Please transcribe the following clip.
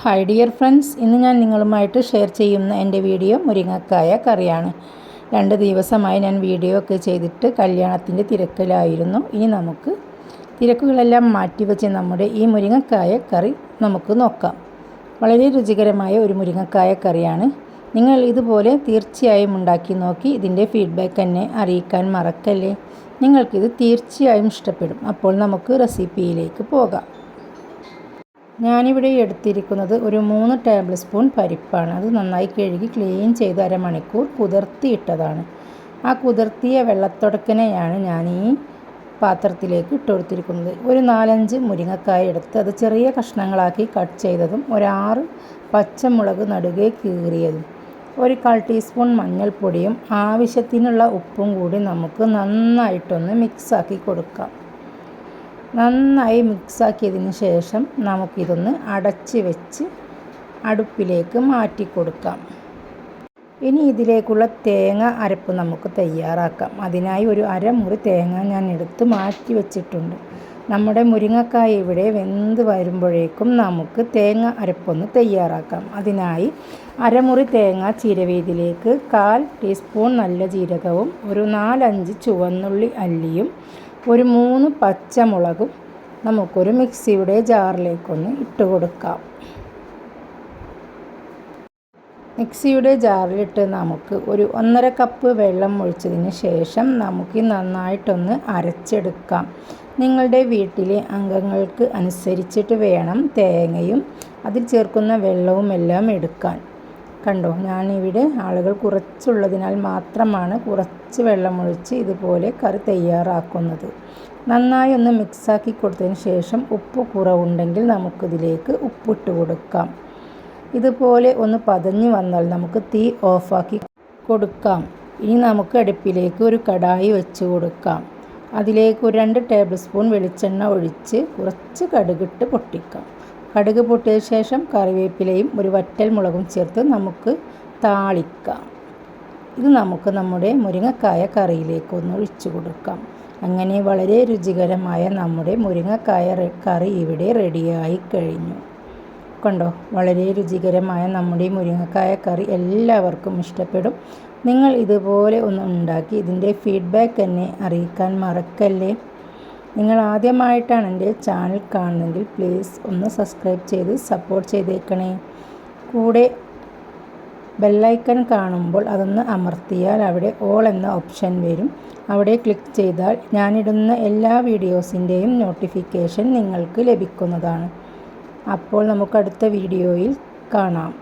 Hi dear friends, ഇന്ന് ഞാൻ നിങ്ങളുമായിട്ട് ഷെയർ ചെയ്യുന്ന എൻ്റെ വീഡിയോ മുരിങ്ങക്കായ കറിയാണ്. 2 ദിവസമായി ഞാൻ വീഡിയോ ഒക്കെ ചെയ്തിട്ട് കല്യാണത്തിൻ്റെ തിരക്കിലായിരുന്നു. ഇനി നമുക്ക് തിരക്കുകളെല്ലാം മാറ്റിവെച്ച് നമ്മുടെ ഈ മുരിങ്ങക്കായ കറി നമുക്ക് നോക്കാം. വളരെ രുചികരമായ ഒരു മുരിങ്ങക്കായ കറിയാണ്. നിങ്ങൾ ഇതുപോലെ തീർച്ചയായും ഉണ്ടാക്കി നോക്കി ഇതിൻ്റെ ഫീഡ്ബാക്ക് എന്നെ അറിയിക്കാൻ മറക്കല്ലേ. നിങ്ങൾക്കിത് തീർച്ചയായും ഇഷ്ടപ്പെടും. അപ്പോൾ നമുക്ക് റെസിപ്പിയിലേക്ക് പോകാം. ഞാനിവിടെ എടുത്തിരിക്കുന്നത് ഒരു 3 ടേബിൾ സ്പൂൺ പരിപ്പാണ്. അത് നന്നായി കഴുകി ക്ലീൻ ചെയ്ത് അരമണിക്കൂർ കുതിർത്തിയിട്ടതാണ്. ആ കുതിർത്തിയ വെള്ളത്തൊടക്കനെയാണ് ഞാൻ ഈ പാത്രത്തിലേക്ക് ഇട്ട് കൊടുത്തിരിക്കുന്നത്. ഒരു 4-5 മുരിങ്ങക്കായ എടുത്ത് അത് ചെറിയ കഷ്ണങ്ങളാക്കി കട്ട് ചെയ്തതും, ഒരു 6 പച്ചമുളക് നടുകെ കീറിയതും, ഒരു 1/4 ടീസ്പൂൺ മഞ്ഞൾപ്പൊടിയും ആവശ്യത്തിനുള്ള ഉപ്പും കൂടി നമുക്ക് നന്നായിട്ടൊന്ന് മിക്സാക്കി കൊടുക്കാം. നന്നായി മിക്സാക്കിയതിന് ശേഷം നമുക്കിതൊന്ന് അടച്ച് വെച്ച് അടുപ്പിലേക്ക് മാറ്റി കൊടുക്കാം. ഇനി ഇതിലേക്കുള്ള തേങ്ങ അരപ്പ് നമുക്ക് തയ്യാറാക്കാം. അതിനായി ഒരു അരമുറി തേങ്ങ ഞാൻ എടുത്ത് മാറ്റി വെച്ചിട്ടുണ്ട്. നമ്മുടെ മുരിങ്ങക്കായ ഇവിടെ വെന്ത് വരുമ്പോഴേക്കും നമുക്ക് തേങ്ങ അരപ്പൊന്ന് തയ്യാറാക്കാം. അതിനായി അരമുറി തേങ്ങ ചിരവിയതിലേക്ക് 1/4 ടീസ്പൂൺ നല്ല ജീരകവും, ഒരു 4-5 ചുവന്നുള്ളി അല്ലിയും, ഒരു 3 പച്ചമുളകും നമുക്കൊരു മിക്സിയുടെ ജാറിലേക്കൊന്ന് ഇട്ട് കൊടുക്കാം. മിക്സിയുടെ ജാറിലിട്ട് നമുക്ക് ഒരു 1.5 കപ്പ് വെള്ളം ഒഴിച്ചതിന് ശേഷം നമുക്ക് നന്നായിട്ടൊന്ന് അരച്ചെടുക്കാം. നിങ്ങളുടെ വീട്ടിലെ അംഗങ്ങൾക്ക് അനുസരിച്ചിട്ട് വേണം തേങ്ങയും അതിൽ ചേർക്കുന്ന വെള്ളവും എല്ലാം എടുക്കാൻ. കണ്ടോ, ഞാനിവിടെ ആളുകൾ കുറച്ചുള്ളതിനാൽ മാത്രമാണ് കുറച്ച് വെള്ളമൊഴിച്ച് ഇതുപോലെ കറി തയ്യാറാക്കുന്നത്. നന്നായി ഒന്ന് മിക്സാക്കി കൊടുത്തതിന് ശേഷം ഉപ്പ് കുറവുണ്ടെങ്കിൽ നമുക്കിതിലേക്ക് ഉപ്പിട്ട് കൊടുക്കാം. ഇതുപോലെ ഒന്ന് പതഞ്ഞ് വന്നാൽ നമുക്ക് തീ ഓഫാക്കി കൊടുക്കാം. ഇനി നമുക്ക് അടുപ്പിലേക്ക് ഒരു കടായി വെച്ച് കൊടുക്കാം. അതിലേക്ക് ഒരു 2 ടേബിൾ സ്പൂൺ വെളിച്ചെണ്ണ ഒഴിച്ച് കുറച്ച് കടുകിട്ട് പൊട്ടിക്കാം. കടുക് പൊട്ടിയ ശേഷം കറിവേപ്പിലയും ഒരു വറ്റൽ മുളകും ചേർത്ത് നമുക്ക് താളിക്കാം. ഇത് നമുക്ക് നമ്മുടെ മുരിങ്ങക്കായ കറിയിലേക്കൊന്ന് ഒഴിച്ചു കൊടുക്കാം. അങ്ങനെ വളരെ രുചികരമായ നമ്മുടെ മുരിങ്ങക്കായ കറി ഇവിടെ റെഡിയായി കഴിഞ്ഞു. കണ്ടോ, വളരെ രുചികരമായ നമ്മുടെ മുരിങ്ങക്കായ കറി എല്ലാവർക്കും ഇഷ്ടപ്പെടും. നിങ്ങൾ ഇതുപോലെ ഒന്ന് ഉണ്ടാക്കി ഇതിൻ്റെ ഫീഡ്ബാക്ക് എന്നെ അറിയിക്കാൻ മറക്കല്ലേ. നിങ്ങൾ ആദ്യമായിട്ടാണ് എൻ്റെ ചാനൽ കാണുന്നതെങ്കിൽ പ്ലീസ് ഒന്ന് സബ്സ്ക്രൈബ് ചെയ്ത് സപ്പോർട്ട് ചെയ്തേക്കണേ. കൂടെ ബെല്ലൈക്കൺ കാണുമ്പോൾ അതൊന്ന് അമർത്തിയാൽ അവിടെ ഓൾ എന്ന ഓപ്ഷൻ വരും. അവിടെ ക്ലിക്ക് ചെയ്താൽ ഞാനിടുന്ന എല്ലാ വീഡിയോസിൻ്റെയും നോട്ടിഫിക്കേഷൻ നിങ്ങൾക്ക് ലഭിക്കുന്നതാണ്. അപ്പോൾ നമുക്ക് അടുത്ത വീഡിയോയിൽ കാണാം.